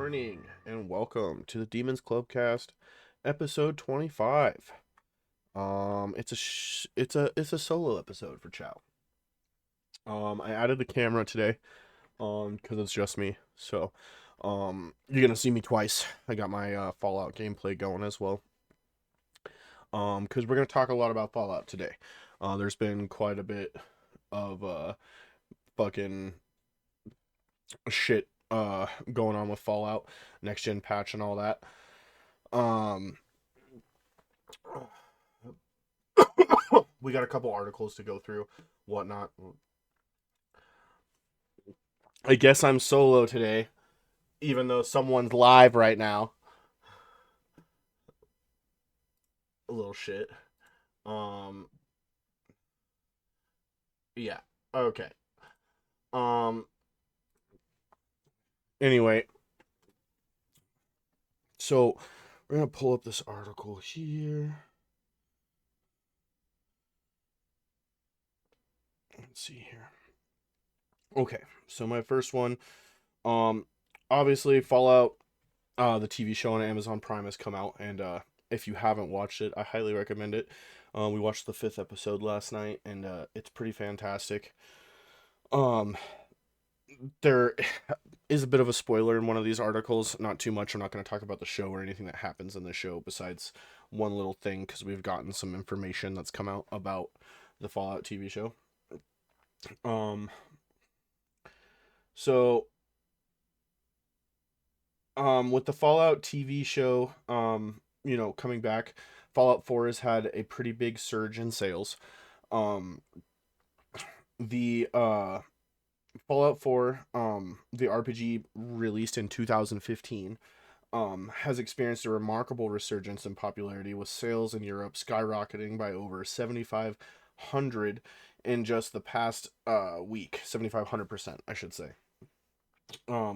morning, and welcome to the Demons Clubcast, episode 25. It's a solo episode for Chow. I added the camera today, because it's just me. So, you're gonna see me twice. I got my Fallout gameplay going as well. Because we're gonna talk a lot about Fallout today. There's been quite a bit of fucking shit going on with Fallout, next gen patch and all that. Um we got a couple articles to go through, whatnot. I guess I'm solo today, even though someone's live right now. A little shit. Um yeah. Okay. Um anyway, so we're gonna pull up this article here. Let's see here. Okay, so my first one, um, obviously Fallout, the TV show on Amazon Prime has come out, and if you haven't watched it, I highly recommend it. We watched the 5th episode last night, and it's pretty fantastic. Um, there is a bit of a spoiler in one of these articles, not too much. I'm not going to talk about the show or anything that happens in the show besides one little thing, because we've gotten some information that's come out about the Fallout TV show. Um, so with the Fallout TV show, coming back, Fallout 4 has had a pretty big surge in sales. Um, the Fallout 4, the RPG released in 2015, has experienced a remarkable resurgence in popularity, with sales in Europe skyrocketing by over 7,500 in just the past week. 7,500%, I should say.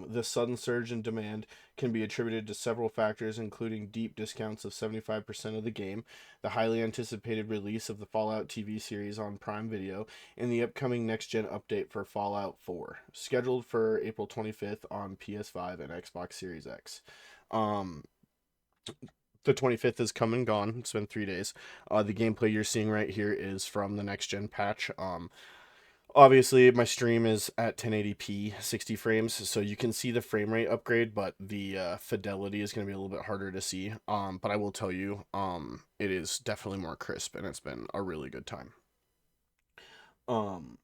This sudden surge in demand can be attributed to several factors, including deep discounts of 75% of the game, the highly anticipated release of the Fallout TV series on Prime Video, and the upcoming next-gen update for Fallout 4, scheduled for April 25th on PS5 and Xbox Series X. Um, the 25th is come and gone. It's been 3 days. The gameplay you're seeing right here is from the next-gen patch. Obviously, my stream is at 1080p, 60 frames, so you can see the frame rate upgrade, but the fidelity is going to be a little bit harder to see. But I will tell you, it is definitely more crisp, and it's been a really good time. Um,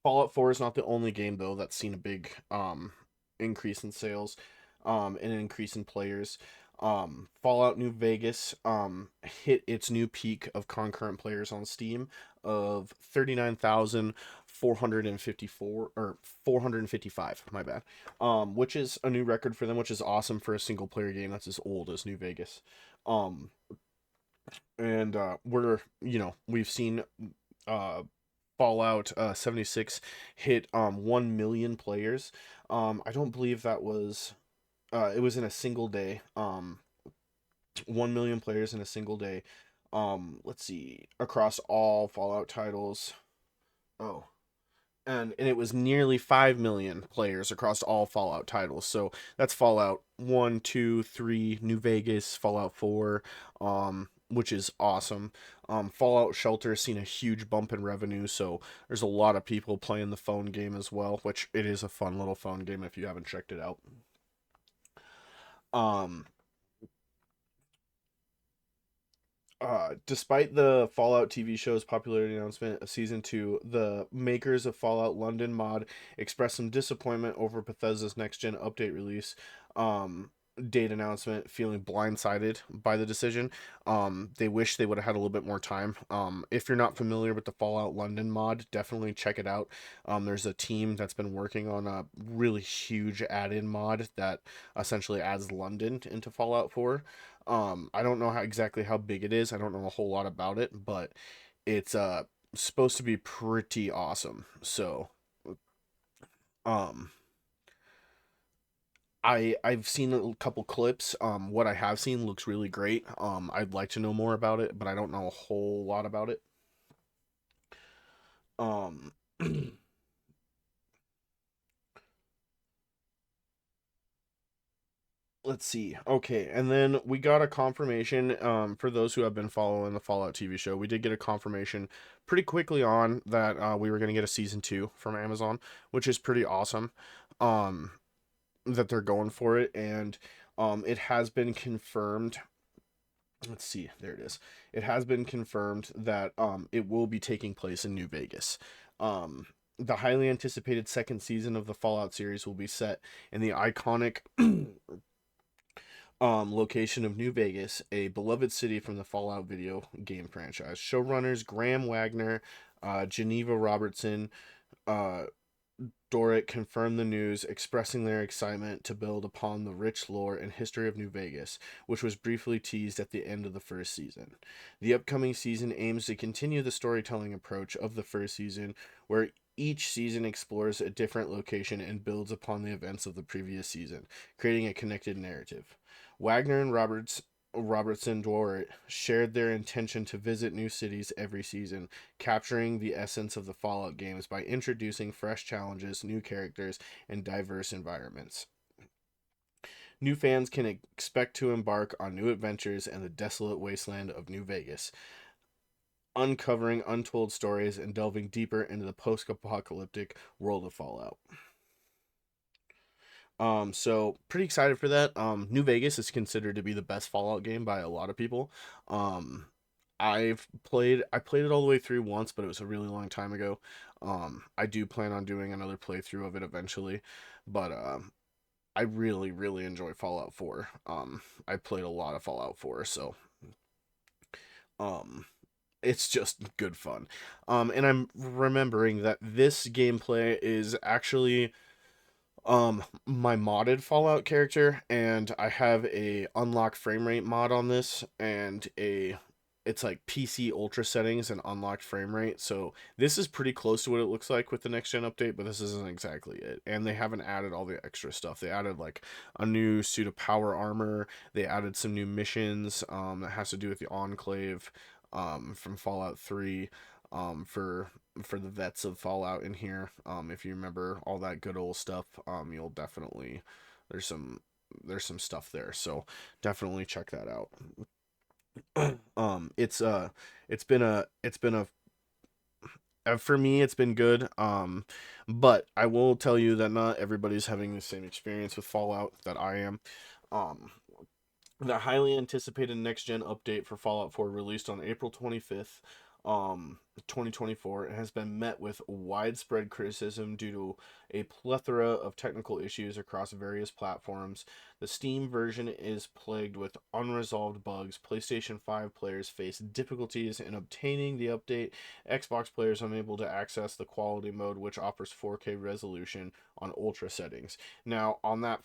Fallout 4 is not the only game, though, that's seen a big increase in sales, and an increase in players. Fallout New Vegas hit its new peak of concurrent players on Steam of 39,454 or 455, my bad. Which is a new record for them, which is awesome for a single player game that's as old as New Vegas. Um and we've seen uh Fallout 76 hit 1 million players. I don't believe that was it was in a single day. 1 million players in a single day. Let's see, across all Fallout titles. Oh, and it was nearly 5 million players across all Fallout titles. So that's Fallout 1, 2, 3, New Vegas, Fallout 4, which is awesome. Fallout Shelter has seen a huge bump in revenue, so there's a lot of people playing the phone game as well, which it is a fun little phone game if you haven't checked it out. Um, Despite the Fallout TV show's popularity announcement of season 2, the makers of Fallout London mod expressed some disappointment over Bethesda's next gen update release date announcement, feeling blindsided by the decision. They wish they would have had a little bit more time. If you're not familiar with the Fallout London mod, definitely check it out. There's a team that's been working on a really huge add-in mod that essentially adds London into Fallout 4. I don't know exactly how big it is. I don't know a whole lot about it, but it's supposed to be pretty awesome. So, um I've seen a couple clips. What I have seen looks really great. I'd like to know more about it, but I don't know a whole lot about it. Um let's see. Okay, and then we got a confirmation. For those who have been following the Fallout TV show, we did get a confirmation pretty quickly on that we were gonna get a season 2 from Amazon, which is pretty awesome. Um, that they're going for it, and it has been confirmed. Let's see, there it is. It has been confirmed that it will be taking place in New Vegas. Um, the highly anticipated second season of the Fallout series will be set in the iconic location of New Vegas, a beloved city from the Fallout video game franchise. Showrunners Graham Wagner, Geneva Robertson, uh, Doric confirmed the news, expressing their excitement to build upon the rich lore and history of New Vegas, which was briefly teased at the end of the first season. The upcoming season aims to continue the storytelling approach of the first season, where each season explores a different location and builds upon the events of the previous season, creating a connected narrative. Wagner and Robertson Dworet shared their intention to visit new cities every season, capturing the essence of the Fallout games by introducing fresh challenges, new characters, and diverse environments. New fans can expect to embark on new adventures in the desolate wasteland of New Vegas, uncovering untold stories and delving deeper into the post-apocalyptic world of Fallout. So pretty excited for that. New Vegas is considered to be the best Fallout game by a lot of people. Um, I played it all the way through once, but it was a really long time ago. I do plan on doing another playthrough of it eventually, but I really really enjoy Fallout 4. I played a lot of Fallout 4, so um it's just good fun. And I'm remembering that this gameplay is actually my modded Fallout character, and I have a unlock frame rate mod on this, and a it's like PC ultra settings and unlocked frame rate. So this is pretty close to what it looks like with the next gen update, but this isn't exactly it. And they haven't added all the extra stuff. They added like a new suit of power armor. They added some new missions that has to do with the Enclave from Fallout 3 for the vets of Fallout in here. If you remember all that good old stuff, you'll definitely there's some stuff there. So definitely check that out. It's been a for me it's been good. But I will tell you that not everybody's having the same experience with Fallout that I am. Um, the highly anticipated next gen update for Fallout 4 released on April 25th, 2024, has been met with widespread criticism due to a plethora of technical issues across various platforms. The Steam version is plagued with unresolved bugs. PlayStation 5 players face difficulties in obtaining the update. Xbox players unable to access the quality mode, which offers 4K resolution on ultra settings. Now, on that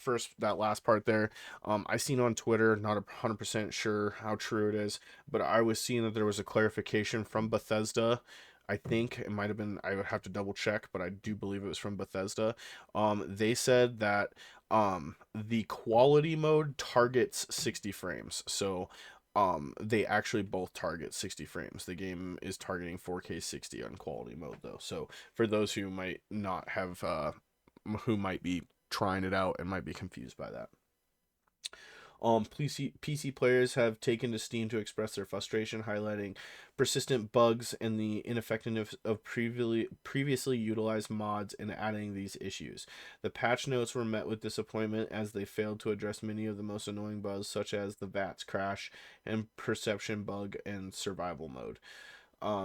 last part there, I seen on Twitter, not 100% sure how true it is, but I was seeing that there was a clarification from Bethesda. I think it might have been, I would have to double check, but I do believe it was from Bethesda. They said that the quality mode targets 60 frames. So they actually both target 60 frames. The game is targeting 4K 60 on quality mode though. So for those who might not have who might be trying it out and might be confused by that. PC players have taken to Steam to express their frustration, highlighting persistent bugs and the ineffectiveness of previously utilized mods in adding these issues. The patch notes were met with disappointment as they failed to address many of the most annoying bugs, such as the VATS crash and perception bug and survival mode.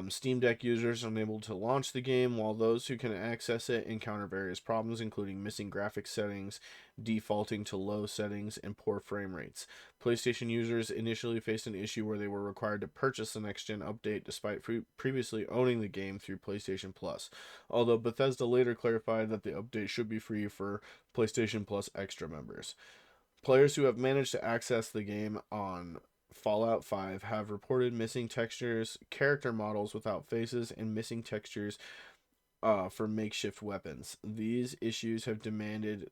Steam Deck users are unable to launch the game, while those who can access it encounter various problems, including missing graphics settings, defaulting to low settings, and poor frame rates. PlayStation users initially faced an issue where they were required to purchase the next gen update despite previously owning the game through PlayStation Plus, although Bethesda later clarified that the update should be free for PlayStation Plus Extra members. Players who have managed to access the game on Fallout 5 have reported missing textures, character models without faces, and missing textures for makeshift weapons. These issues have dampened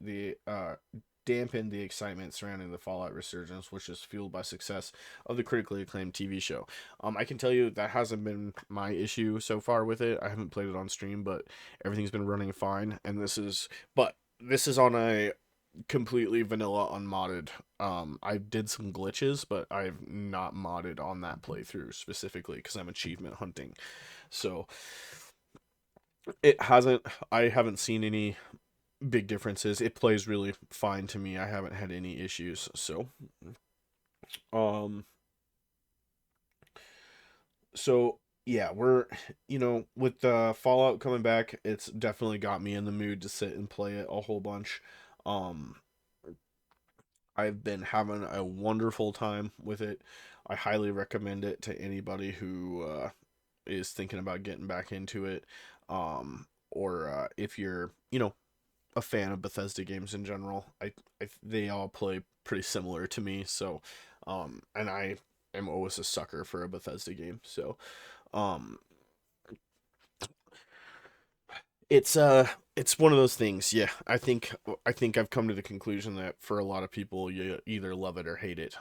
the excitement surrounding the Fallout resurgence, which is fueled by success of the critically acclaimed TV show. I can tell you that hasn't been my issue so far with it. I haven't played it on stream, but everything's been running fine. And this is on completely vanilla unmodded. I did some glitches, but I've not modded on that playthrough specifically because I'm achievement hunting. So it hasn't. I haven't seen any big differences. It plays really fine to me. I haven't had any issues. So um, so yeah, we're with the Fallout coming back, it's definitely got me in the mood to sit and play it a whole bunch. Um, I've been having a wonderful time with it. I highly recommend it to anybody who is thinking about getting back into it. Or if you're, a fan of Bethesda games in general, they all play pretty similar to me. So, and I am always a sucker for a Bethesda game. So, um, it's one of those things. Yeah, I think I've come to the conclusion that for a lot of people, you either love it or hate it.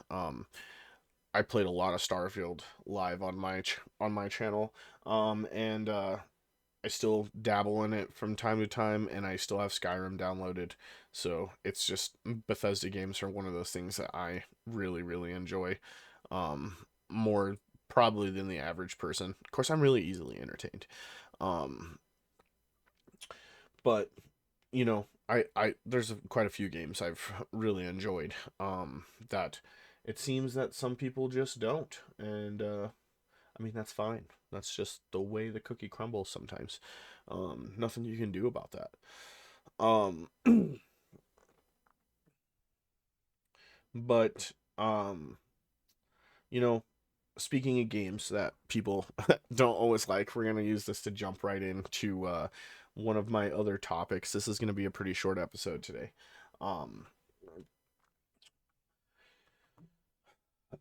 I played a lot of Starfield live on my channel, and I still dabble in it from time to time, and I still have Skyrim downloaded. So it's just Bethesda games are one of those things that I really really enjoy, more probably than the average person. Of course, I'm really easily entertained. Um, but I there's quite a few games I've really enjoyed. That it seems that some people just don't, and I mean that's fine. That's just the way the cookie crumbles sometimes. Nothing you can do about that. Um, but you know, speaking of games that people don't always like, we're gonna use this to jump right into one of my other topics. This is gonna be a pretty short episode today. Um,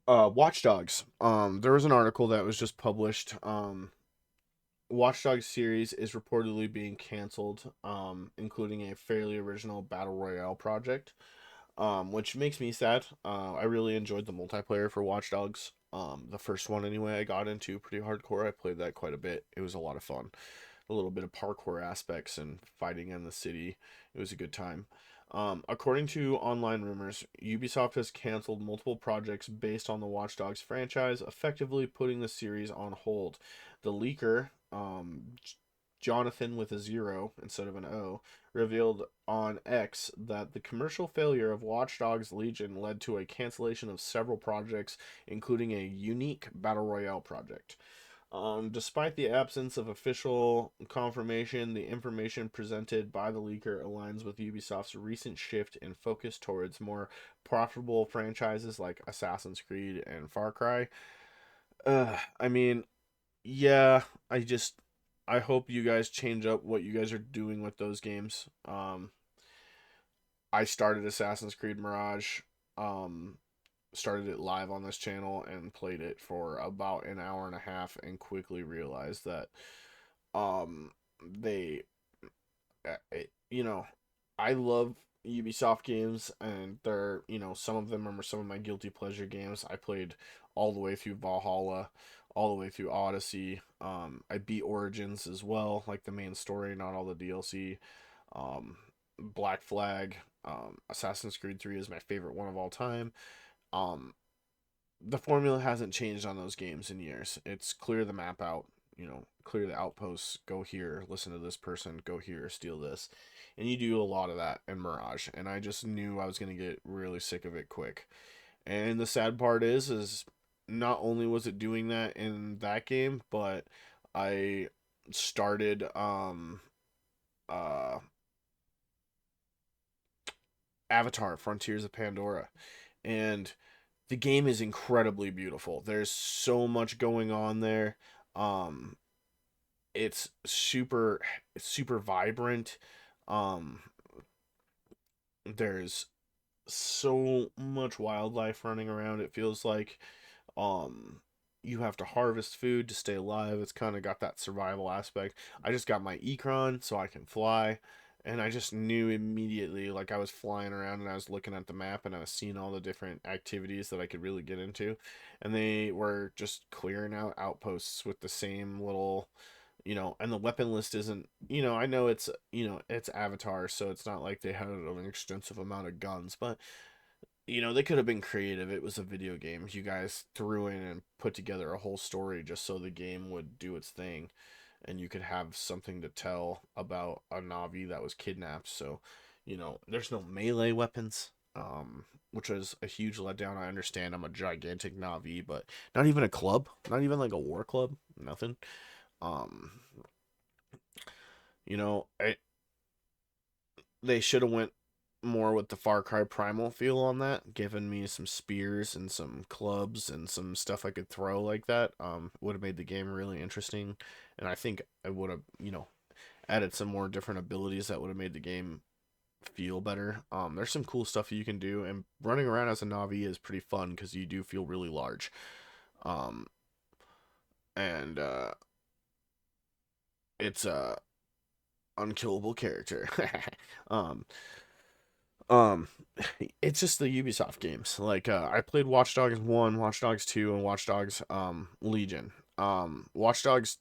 Watch Dogs. There was an article that was just published. Watch Dogs series is reportedly being canceled, including a fairly original battle royale project, which makes me sad. I really enjoyed the multiplayer for Watch Dogs. The first one anyway, I got into pretty hardcore. I played that quite a bit. It was a lot of fun. A little bit of parkour aspects and fighting in the city. It was a good time. According to online rumors, Ubisoft has canceled multiple projects based on the Watch Dogs franchise, effectively putting the series on hold. The leaker, Jonathan with a zero instead of an O, revealed on X that the commercial failure of Watch Dogs Legion led to a cancellation of several projects, including a unique Battle Royale project. Despite the absence of official confirmation, the information presented by the leaker aligns with Ubisoft's recent shift in focus towards more profitable franchises like Assassin's Creed and Far Cry. I mean, yeah, I hope you guys change up what you guys are doing with those games. I started Assassin's Creed Mirage. Um, Started it live on this channel and played it for about an hour and a half and quickly realized that um they you know, I love Ubisoft games, and they're, some of them are some of my guilty pleasure games. I played all the way through Valhalla, all the way through Odyssey. I beat Origins as well, like the main story, not all the DLC. um Black Flag, Assassin's Creed 3 is my favorite one of all time. um the formula hasn't changed on those games in years. It's clear the map out, clear the outposts, go here, listen to this person, go here, steal this. And you do a lot of that in Mirage, and I just knew I was going to get really sick of it quick. And the sad part is not only was it doing that in that game, but I started uh Avatar Frontiers of Pandora, and the game is incredibly beautiful. There's so much going on there. Um, it's super vibrant. Um, there's so much wildlife running around. It feels like um you have to harvest food to stay alive. It's kind of got that survival aspect. I just got my Ecron so I can fly, and I just knew immediately, like I was flying around and I was looking at the map and I was seeing all the different activities that I could really get into, and they were just clearing out outposts with the same little And the weapon list isn't, I know it's Avatar, so it's not like they had an extensive amount of guns, but they could have been creative. It was a video game. You guys threw in and put together a whole story just so the game would do its thing, and you could have something to tell about a Navi that was kidnapped. So, there's no melee weapons, which was a huge letdown. I understand I'm a gigantic Navi, but not even a club, not even like a war club, nothing. Um, I they should have went more with the Far Cry Primal feel on that, given me some spears and some clubs and some stuff I could throw like that. Would have made the game really interesting, and I think I would have, added some more different abilities that would have made the game feel better. There's some cool stuff you can do, and running around as a Navi is pretty fun because you do feel really large. Um, and it's a unkillable character. um, Um, it's just the Ubisoft games. Like I played Watch Dogs 1, Watch Dogs 2, and Watch Dogs Legion. Watch Dogs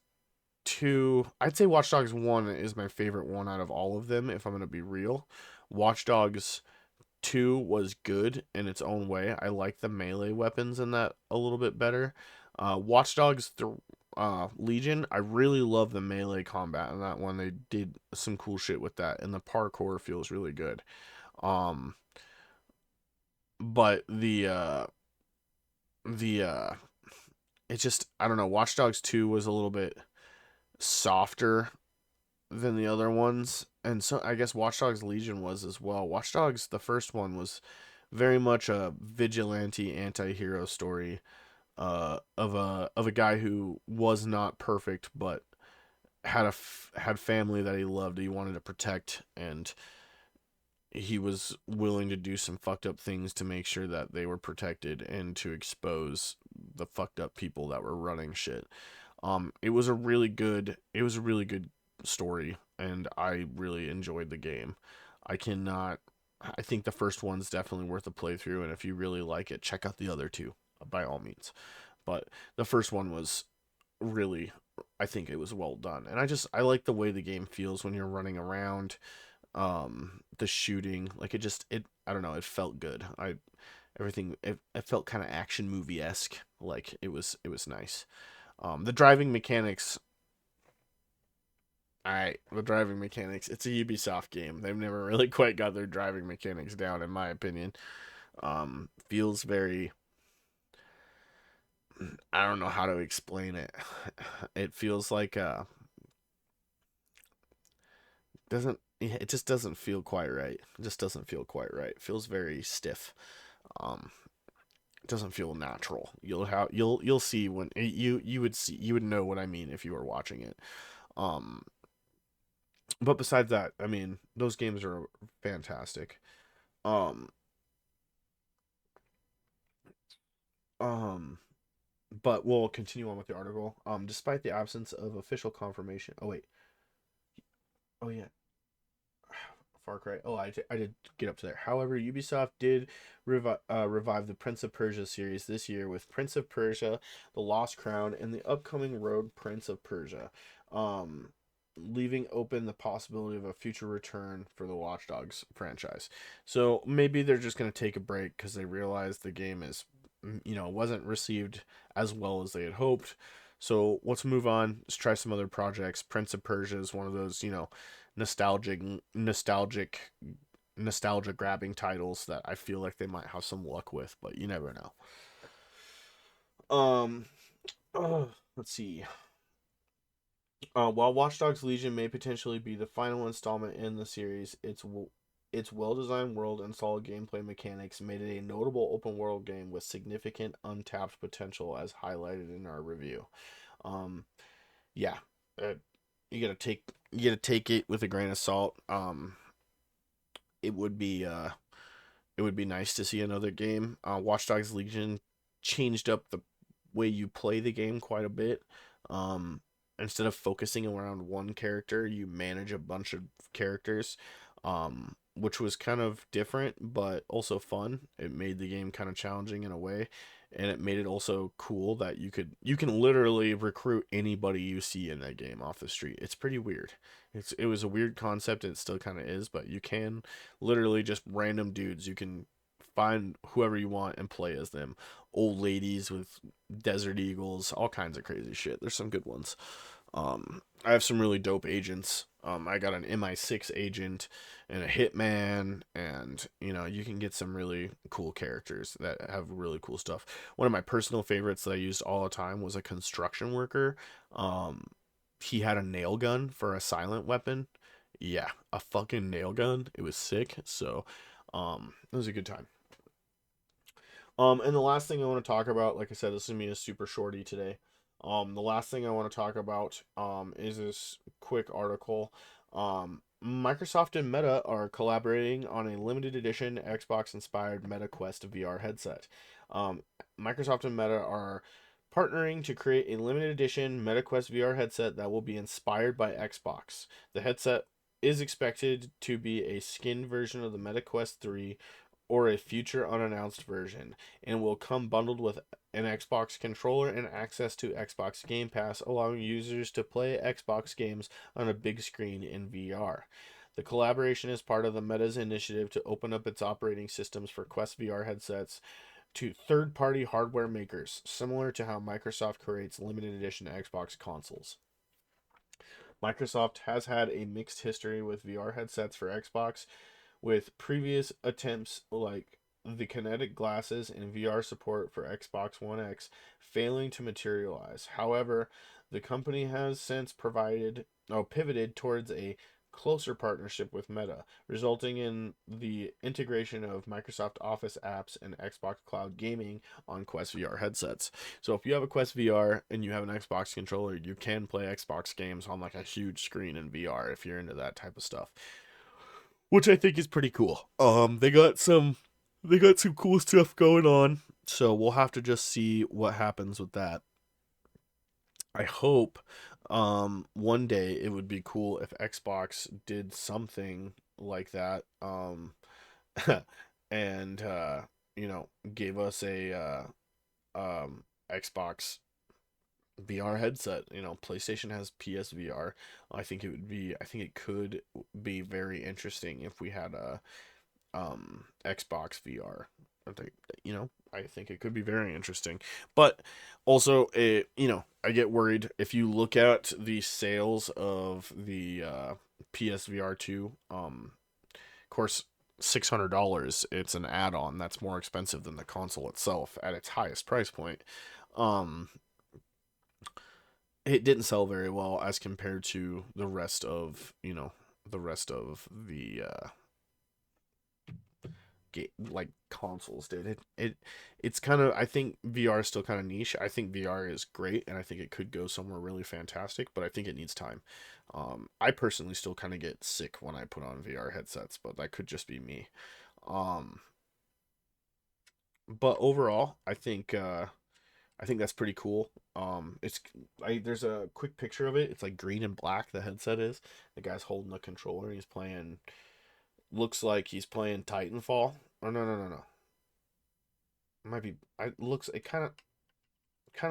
2, I'd say Watch Dogs 1 is my favorite one out of all of them, if I'm gonna be real. Watch Dogs 2 was good in its own way. I like the melee weapons in that a little bit better. Watch Dogs Legion, I really love the melee combat in that one. They did some cool shit with that, and the parkour feels really good. Um, but the it just, I don't know, Watch Dogs 2 was a little bit softer than the other ones, and so I guess Watch Dogs Legion was as well. Watch Dogs, the first one, was very much a vigilante anti-hero story, of a guy who was not perfect but had family that he loved, he wanted to protect, and he was willing to do some fucked up things to make sure that they were protected and to expose the fucked up people that were running shit. It was a really good story, and I really enjoyed the game. I think the first one's definitely worth a playthrough, and if you really like it, check out the other two, by all means. But the first one was really, I think it was well done. And I like the way the game feels when you're running around. The shooting, like, it I don't know, it felt good. It felt kind of action movie-esque. Like, it was nice. The driving mechanics, the driving mechanics, it's a Ubisoft game. They've never really quite got their driving mechanics down, in my opinion. Feels very, I don't know how to explain it. It feels like doesn't it just doesn't feel quite right. It just doesn't feel quite right. It feels very stiff. Um, it doesn't feel natural. You'll see when you would know what I mean if you were watching it. Um, but besides that, I mean, those games are fantastic. Um, um, but we'll continue on with the article. Despite the absence of official confirmation. Oh wait. Oh yeah. Far Cry. Oh, I did get up to there. However, Ubisoft did revive the Prince of Persia series this year with Prince of Persia: The Lost Crown and the upcoming Road Prince of Persia, um, leaving open the possibility of a future return for the Watch Dogs franchise. So maybe they're just gonna take a break because they realize the game wasn't received as well as they had hoped. So let's move on. Let's try some other projects. Prince of Persia is one of those, nostalgic nostalgic nostalgia grabbing titles that I feel like they might have some luck with, but you never know. Let's see. While Watch Dogs Legion may potentially be the final installment in the series, its well-designed world and solid gameplay mechanics made it a notable open-world game with significant untapped potential, as highlighted in our review. Um, yeah, uh, you gotta take it with a grain of salt. It would be it would be nice to see another game. Watch Dogs Legion changed up the way you play the game quite a bit. Um, Instead of focusing around one character, you manage a bunch of characters. which was kind of different but also fun. It made the game kind of challenging in a way, and it made it also cool that you can literally recruit anybody you see in that game off the street. It's pretty weird. It was a weird concept, and it still kind of is, but you can literally just random dudes. You can find whoever you want and play as them. Old ladies with desert eagles, all kinds of crazy shit. There's some good ones. I have some really dope agents. I got an MI6 agent and a hitman, and you can get some really cool characters that have really cool stuff. One of my personal favorites that I used all the time was a construction worker. He had a nail gun for a silent weapon. Yeah, a fucking nail gun. It was sick. So, it was a good time. And the last thing I want to talk about, like I said, this is gonna be a super shorty today. The last thing I want to talk about is this quick article. Microsoft and Meta are collaborating on a limited edition Xbox-inspired Meta Quest VR headset. Um, Microsoft and Meta are partnering to create a limited edition Meta Quest VR headset that will be inspired by Xbox. The headset is expected to be a skinned version of the Meta Quest 3 or a future unannounced version, and will come bundled with an Xbox controller and access to Xbox Game Pass, allowing users to play Xbox games on a big screen in VR. The collaboration is part of the Meta's initiative to open up its operating systems for Quest VR headsets to third-party hardware makers, similar to how Microsoft creates limited edition Xbox consoles. Microsoft has had a mixed history with VR headsets for Xbox, with previous attempts like the Kinetic glasses and VR support for Xbox One X failing to materialize. However, the company has since pivoted towards a closer partnership with Meta, resulting in the integration of Microsoft Office apps and Xbox Cloud gaming on Quest VR headsets. So if you have a Quest VR and you have an Xbox controller, you can play Xbox games on like a huge screen in VR if you're into that type of stuff, which I think is pretty cool. They got some cool stuff going on, so we'll have to just see what happens with that. I hope one day it would be cool if Xbox did something like that, and gave us a Xbox VR headset. PlayStation has PSVR. I think it could be very interesting if we had a Xbox VR. I think it could be very interesting. But also, I get worried if you look at the sales of the PSVR 2. Of course, $600. It's an add-on that's more expensive than the console itself at its highest price point. Um, it didn't sell very well as compared to the rest of the like consoles did. It's kind of, I think VR is still kind of niche. I think VR is great, and I think it could go somewhere really fantastic, but I think it needs time. I personally still kind of get sick when I put on VR headsets, but that could just be me. Um, but overall, I think that's pretty cool. There's a quick picture of it. It's like green and black. The headset is. The guy's holding the controller. He's playing. Looks like he's playing Titanfall. Oh no, no, no, no. It might be. It kind of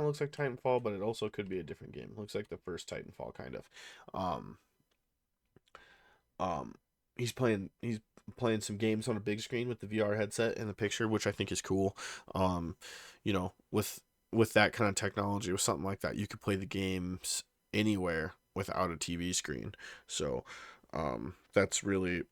looks like Titanfall, but it also could be a different game. Looks like the first Titanfall kind of. Um um he's playing some games on a big screen with the VR headset in the picture, which I think is cool. Um with that kind of technology, with something like that, you could play the games anywhere without a TV screen. So that's really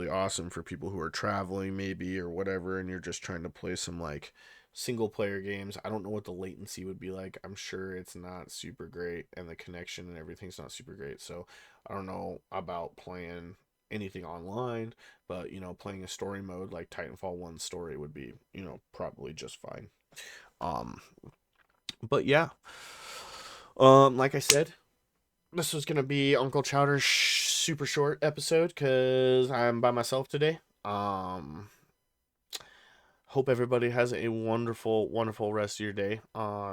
awesome for people who are traveling maybe or whatever, and you're just trying to play some like single player games. I don't know what the latency would be like. I'm sure it's not super great, and the connection and everything's not super great. So I don't know about playing anything online, but playing a story mode like Titanfall 1 story would be, probably just fine. Um but yeah, like I said, this was gonna be UncleChowdr's super short episode because I'm by myself today. Hope everybody has a wonderful, wonderful rest of your day.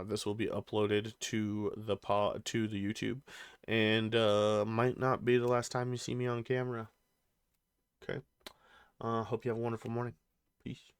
This will be uploaded to the YouTube, and might not be the last time you see me on camera. Okay. Hope you have a wonderful morning. Peace.